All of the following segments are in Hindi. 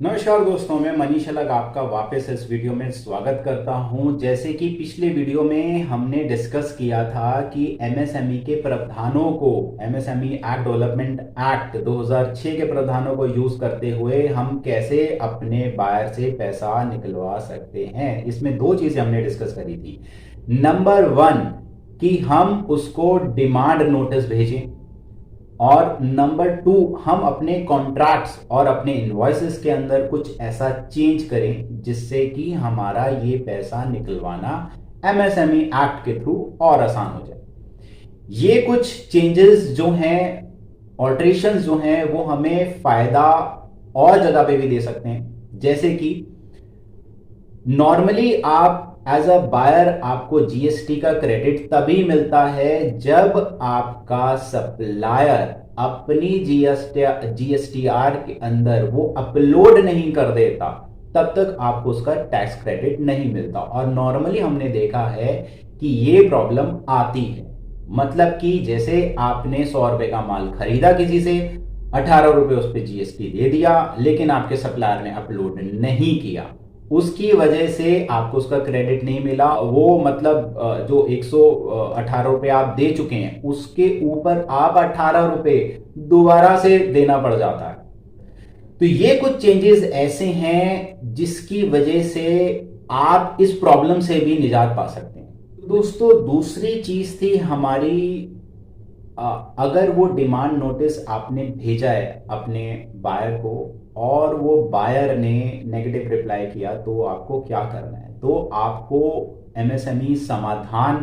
नमस्कार दोस्तों, मैं मनीष अलग आपका वापस इस वीडियो में स्वागत करता हूं। जैसे कि पिछले वीडियो में हमने डिस्कस किया था कि एमएसएमई के प्रावधानों को, एमएसएमई एक्ट डेवलपमेंट एक्ट 2006 के प्रावधानों को यूज करते हुए हम कैसे अपने बायर से पैसा निकलवा सकते हैं। इसमें दो चीजें हमने डिस्कस करी थी। नंबर वन, कि हम उसको डिमांड नोटिस भेजें, और नंबर टू, हम अपने कॉन्ट्रैक्ट्स और अपने इनवॉइसेस के अंदर कुछ ऐसा चेंज करें जिससे कि हमारा ये पैसा निकलवाना एमएसएमई एक्ट के थ्रू और आसान हो जाए। ये कुछ चेंजेस जो हैं, ऑल्ट्रेशंस जो हैं, वो हमें फायदा और जगह पे भी दे सकते हैं। जैसे कि नॉर्मली आप एज अ बायर, आपको जीएसटी का क्रेडिट तभी मिलता है जब आपका सप्लायर अपनी जीएसटीआर के अंदर वो अपलोड नहीं कर देता, तब तक आपको उसका टैक्स क्रेडिट नहीं मिलता। और नॉर्मली हमने देखा है कि ये प्रॉब्लम आती है। मतलब कि जैसे आपने 100 रुपए का माल खरीदा किसी से, 18 रुपए उस पर जीएसटी दे दिया, लेकिन आपके सप्लायर ने अपलोड नहीं किया, उसकी वजह से आपको उसका क्रेडिट नहीं मिला। वो मतलब जो 118 रुपए आप दे चुके हैं, उसके ऊपर आप 18 रुपए दोबारा से देना पड़ जाता है। तो ये कुछ चेंजेस ऐसे हैं जिसकी वजह से आप इस प्रॉब्लम से भी निजात पा सकते हैं। तो दोस्तों, दूसरी चीज थी हमारी, अगर वो डिमांड नोटिस आपने भेजा है अपने बायर को और वो बायर ने नेगेटिव रिप्लाई किया, तो आपको क्या करना है। तो आपको एमएसएमई समाधान,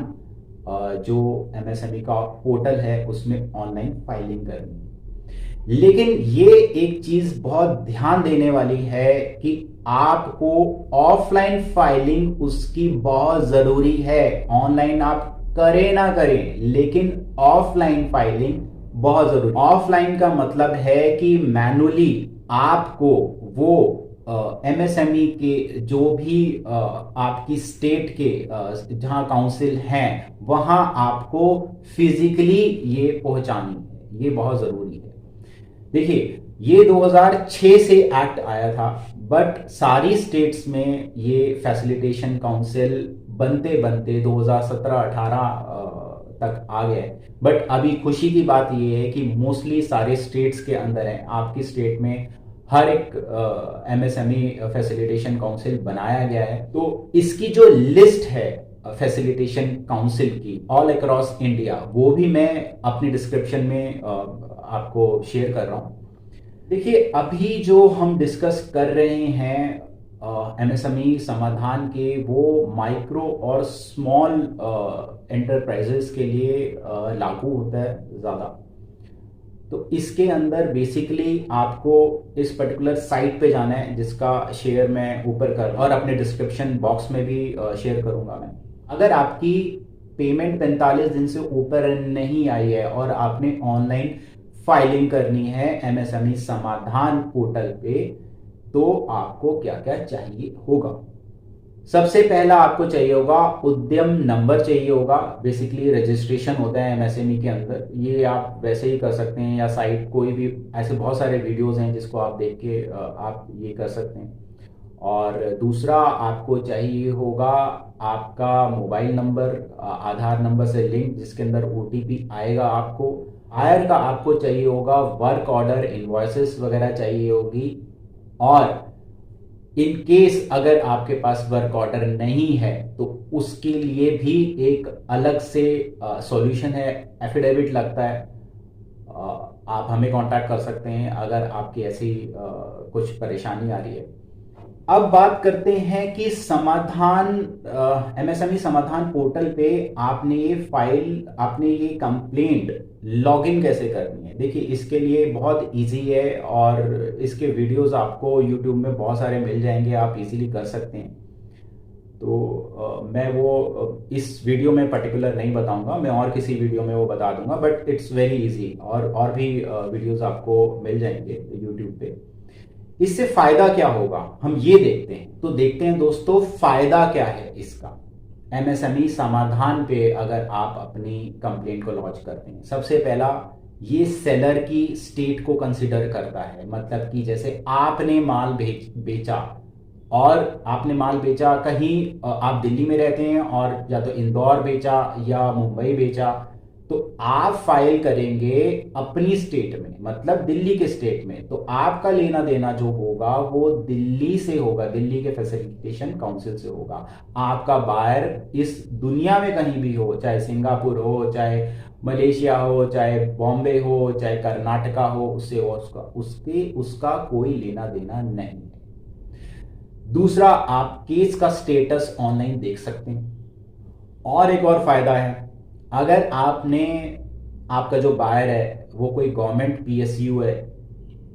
जो एमएसएमई का पोर्टल है, उसमें ऑनलाइन फाइलिंग करनी है। लेकिन ये एक चीज बहुत ध्यान देने वाली है कि आपको ऑफलाइन फाइलिंग उसकी बहुत जरूरी है। ऑनलाइन आप करें ना करें, लेकिन ऑफलाइन फाइलिंग बहुत जरूरी। ऑफलाइन का मतलब है कि मैनुअली आपको वो एमएसएमई के जो भी आपकी स्टेट के जहां काउंसिल हैं, वहां आपको फिजिकली ये पहुंचानी है। ये बहुत जरूरी है। देखिए, ये 2006 से एक्ट आया था, बट सारी स्टेट्स में ये फैसिलिटेशन काउंसिल बनते बनते 2017-18 तक आ गए। बट अभी खुशी की बात ये है कि मोस्टली सारे स्टेट्स के अंदर है। आपकी स्टेट में हर एक एमएसएमई फैसिलिटेशन काउंसिल बनाया गया है। तो इसकी जो लिस्ट है फैसिलिटेशन काउंसिल की ऑल अक्रॉस इंडिया, वो भी मैं अपनी डिस्क्रिप्शन में आपको शेयर कर रहा हूं। देखिए, अभी जो हम डिस्कस कर रहे हैं एमएसएमई समाधान के, वो माइक्रो और स्मॉल एंटरप्राइजेस के लिए लागू होता है ज़्यादा। तो इसके अंदर बेसिकली आपको इस पर्टिकुलर साइट पे जाना है, जिसका शेयर मैं ऊपर कर, और अपने डिस्क्रिप्शन बॉक्स में भी शेयर करूंगा मैं। अगर आपकी पेमेंट 45 दिन से ऊपर नहीं आई है और आपने ऑनलाइन फाइलिंग करनी है एमएसएमई समाधान पोर्टल पे, तो आपको क्या क्या चाहिए होगा। सबसे पहला आपको चाहिए होगा उद्यम नंबर चाहिए होगा। बेसिकली रजिस्ट्रेशन होता है एमएसएमई के अंदर। ये आप वैसे ही कर सकते हैं, या साइट कोई भी, ऐसे बहुत सारे वीडियोस हैं जिसको आप देख के आप ये कर सकते हैं। और दूसरा आपको चाहिए होगा आपका मोबाइल नंबर, आधार नंबर से लिंक, जिसके अंदर ओटीपी आएगा आपको। हायर का आपको चाहिए होगा वर्क ऑर्डर, इनवॉइसेस वगैरह चाहिए होगी। और इन केस अगर आपके पास वर्क ऑर्डर नहीं है, तो उसके लिए भी एक अलग से सॉल्यूशन है, एफिडेविट लगता है। आप हमें कांटेक्ट कर सकते हैं अगर आपकी ऐसी कुछ परेशानी आ रही है। अब बात करते हैं कि समाधान, एमएसएमई समाधान पोर्टल पे आपने ये फाइल, आपने ये कंप्लेंट लॉगिन कैसे करनी है। देखिए, इसके लिए बहुत इजी है, और इसके वीडियोस आपको यूट्यूब में बहुत सारे मिल जाएंगे, आप इजीली कर सकते हैं। तो मैं वो इस वीडियो में पर्टिकुलर नहीं बताऊंगा, मैं और किसी वीडियो में वो बता दूंगा, बट इट्स वेरी इजी। और भी वीडियोस आपको मिल जाएंगे यूट्यूब पे। इससे फायदा क्या होगा, हम ये देखते हैं। तो देखते हैं दोस्तों, फायदा क्या है इसका एमएसएमई समाधान पे अगर आप अपनी कंप्लेंट को लॉन्च करते हैं। सबसे पहला, ये सेलर की स्टेट को कंसिडर करता है। मतलब कि जैसे आपने माल बेचा, और आपने माल बेचा कहीं, आप दिल्ली में रहते हैं और या तो इंदौर बेचा या मुंबई बेचा, तो आप फाइल करेंगे अपनी स्टेट में, मतलब दिल्ली के स्टेट में। तो आपका लेना देना जो होगा वो दिल्ली से होगा, दिल्ली के फैसिलिटेशन काउंसिल से होगा। आपका बायर इस दुनिया में कहीं भी हो, चाहे सिंगापुर हो, चाहे मलेशिया हो, चाहे बॉम्बे हो, चाहे कर्नाटका हो, उससे उसका कोई लेना देना नहीं है। दूसरा, आप केस का स्टेटस ऑनलाइन देख सकते हैं। और एक और फायदा है, अगर आपका जो बायर है वो कोई गवर्नमेंट पीएसयू है,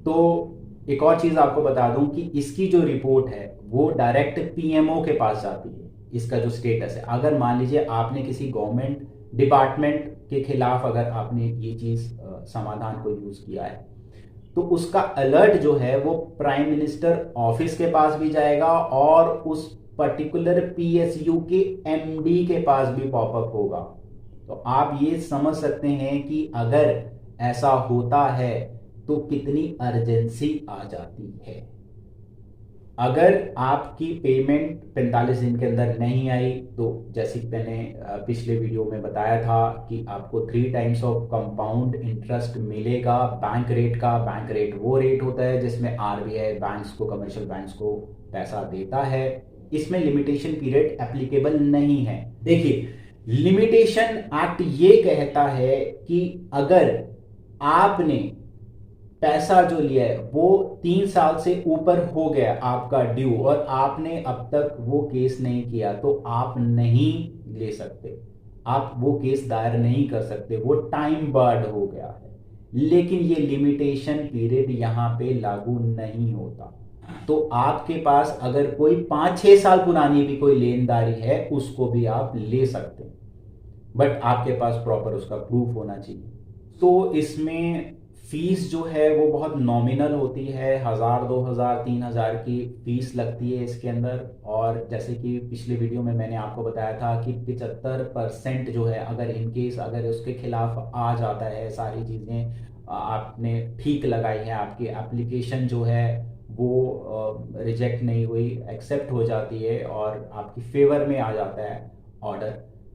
तो एक और चीज आपको बता दूं कि इसकी जो रिपोर्ट है वो डायरेक्ट पीएमओ के पास जाती है। इसका जो स्टेटस है, अगर मान लीजिए आपने किसी गवर्नमेंट डिपार्टमेंट के खिलाफ अगर आपने ये चीज समाधान को यूज किया है, तो उसका अलर्ट जो है वो प्राइम मिनिस्टर ऑफिस के पास भी जाएगा और उस पर्टिकुलर पीएसयू के एमडी के पास भी पॉपअप होगा। तो आप ये समझ सकते हैं कि अगर ऐसा होता है तो कितनी अर्जेंसी आ जाती है। अगर आपकी पेमेंट 45 दिन के अंदर नहीं आई, तो जैसे मैंने पिछले वीडियो में बताया था कि आपको 3 टाइम्स ऑफ कंपाउंड इंटरेस्ट मिलेगा बैंक रेट का। बैंक रेट वो रेट होता है जिसमें आरबीआई बैंक्स को, कमर्शियल बैंक्स को पैसा देता है। इसमें लिमिटेशन पीरियड एप्लीकेबल नहीं है। देखिए, लिमिटेशन एक्ट ये कहता है कि अगर आपने पैसा जो लिया है वो 3 साल से ऊपर हो गया आपका ड्यू, और आपने अब तक वो केस नहीं किया, तो आप नहीं ले सकते, आप वो केस दायर नहीं कर सकते, वो टाइम बार्ड हो गया है। लेकिन ये लिमिटेशन पीरियड यहां पे लागू नहीं होता। तो आपके पास अगर कोई 5-6 साल पुरानी भी कोई लेनदारी है, उसको भी आप ले सकते हैं, बट आपके पास प्रॉपर उसका प्रूफ होना चाहिए। तो इसमें फीस जो है वो बहुत नॉमिनल होती है, 1000, 2000, 3000 की फीस लगती है इसके अंदर। और जैसे कि पिछले वीडियो में मैंने आपको बताया था कि 75% जो है, अगर इनकेस अगर उसके खिलाफ आ जाता है, सारी चीज़ें आपने ठीक लगाई है, आपकी एप्लीकेशन जो है वो रिजेक्ट नहीं हुई, एक्सेप्ट हो जाती है और आपकी फेवर में आ जाता है ऑर्डर,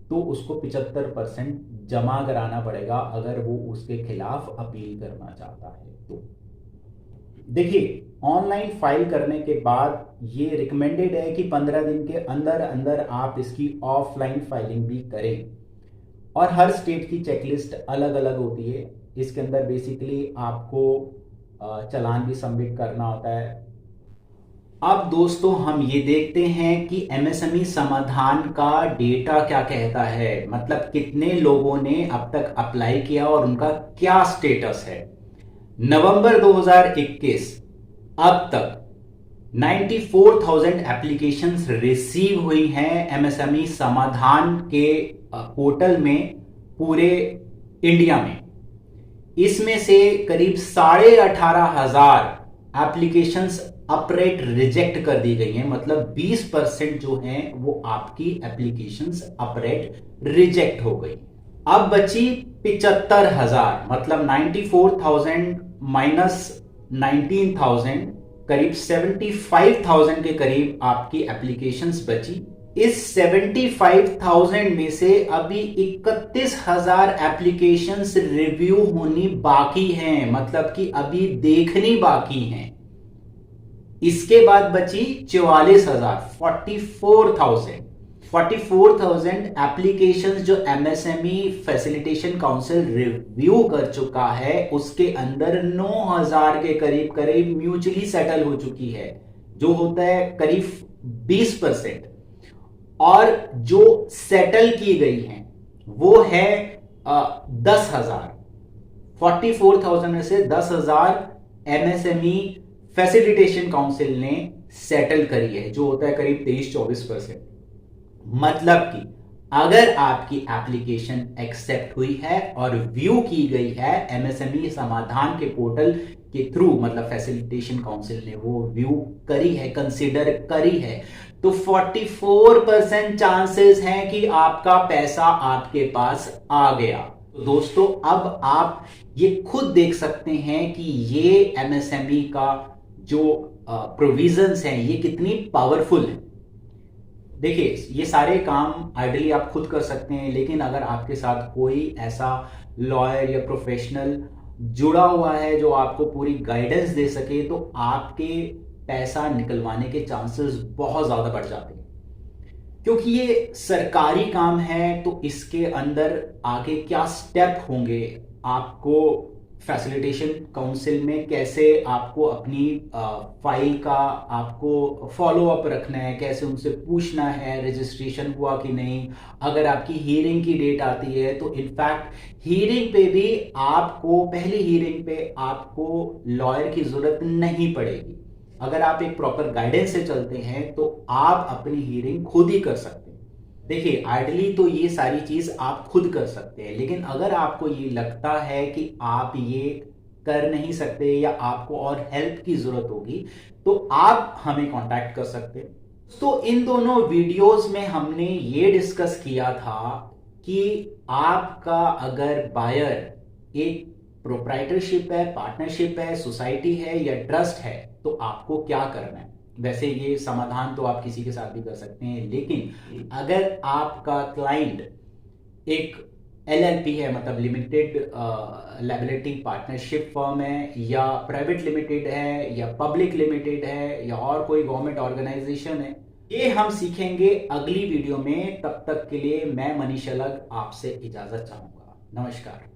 तो उसको 75% जमा कराना पड़ेगा अगर वो उसके खिलाफ अपील करना चाहता है। तो देखिए, ऑनलाइन फाइल करने के बाद ये रिकमेंडेड है कि 15 दिन के अंदर अंदर आप इसकी ऑफलाइन फाइलिंग भी करें। और हर स्टेट की चेकलिस्ट अलग अलग होती है। इसके अंदर बेसिकली आपको चालान भी सबमिट करना होता है। अब दोस्तों, हम ये देखते हैं कि एमएसएमई समाधान का डेटा क्या कहता है, मतलब कितने लोगों ने अब तक अप्लाई किया और उनका क्या स्टेटस है। नवंबर 2021 अब तक 94,000 एप्लीकेशंस रिसीव हुई हैं एमएसएमई समाधान के पोर्टल में पूरे इंडिया में। इसमें से करीब 18,500 एप्लीकेशंस अपरेट रिजेक्ट कर दी गई हैं, मतलब 20% जो हैं वो आपकी एप्लीकेशंस अपरेट रिजेक्ट हो गई। अब बची 75,000, मतलब 94,000 माइनस 19,000, करीब 75,000 के करीब आपकी एप्लीकेशंस बची। इस 75,000 में से अभी 31,000 एप्लीकेशंस रिव्यू होनी बाकी हैं, मतलब कि अभी देखनी बाकी हैं। इसके बाद बची 44,000, 44,000 एप्लीकेशंस जो एमएसएमई फैसिलिटेशन काउंसिल रिव्यू कर चुका है, उसके अंदर 9,000 के करीब म्यूचुअली सेटल हो चुकी है, जो होता है करीब 20%। और जो सेटल की गई हैं वो है 10,000। 44,000 में से 10,000 एमएसएमई फैसिलिटेशन काउंसिल ने सेटल करी है, जो होता है करीब 23-24%। मतलब कि अगर आपकी एप्लीकेशन एक्सेप्ट हुई है और व्यू की गई है एमएसएमई समाधान के पोर्टल के थ्रू, मतलब फैसिलिटेशन काउंसिल ने वो व्यू करी है, कंसीडर करी है, तो 44% चांसेस हैं कि आपका पैसा आपके पास आ गया। तो दोस्तों अब आप ये खुद देख सकते हैं कि ये एमएसएमई का जो प्रोविजंस हैं ये कितनी पावरफुल है। देखिए ये सारे काम आइडियली आप खुद कर सकते हैं, लेकिन अगर आपके साथ कोई ऐसा लॉयर या प्रोफेशनल जुड़ा हुआ है जो आपको पूरी गाइडेंस दे सके, तो आपके पैसा निकलवाने के चांसेस बहुत ज़्यादा बढ़ जाते हैं। क्योंकि ये सरकारी काम है तो इसके अंदर आगे क्या स्टेप होंगे, आपको फैसिलिटेशन काउंसिल में कैसे आपको अपनी फाइल का आपको फॉलो अप रखना है, कैसे उनसे पूछना है रजिस्ट्रेशन हुआ कि नहीं। अगर आपकी हियरिंग की डेट आती है तो इनफैक्ट हियरिंग पे भी आपको, पहली हियरिंग पे आपको लॉयर की जरूरत नहीं पड़ेगी। अगर आप एक प्रॉपर गाइडेंस से चलते हैं तो आप अपनी हियरिंग खुद ही कर सकते हैं। देखिए आइडली तो ये सारी चीज आप खुद कर सकते हैं, लेकिन अगर आपको ये लगता है कि आप ये कर नहीं सकते या आपको और हेल्प की जरूरत होगी तो आप हमें कांटेक्ट कर सकते हैं। तो इन दोनों वीडियोस में हमने ये डिस्कस किया था कि आपका अगर बायर एक प्रोप्राइटरशिप है, पार्टनरशिप है, सोसाइटी है या ट्रस्ट है तो आपको क्या करना है। वैसे ये समाधान तो आप किसी के साथ भी कर सकते हैं, लेकिन अगर आपका क्लाइंट एक एलएलपी है, मतलब लिमिटेड लायबिलिटी पार्टनरशिप फर्म है, या प्राइवेट लिमिटेड है, या पब्लिक लिमिटेड है, या और कोई गवर्नमेंट ऑर्गेनाइजेशन है, ये हम सीखेंगे अगली वीडियो में। तब तक के लिए मैं मनीष अलग आपसे इजाजत चाहूंगा। नमस्कार।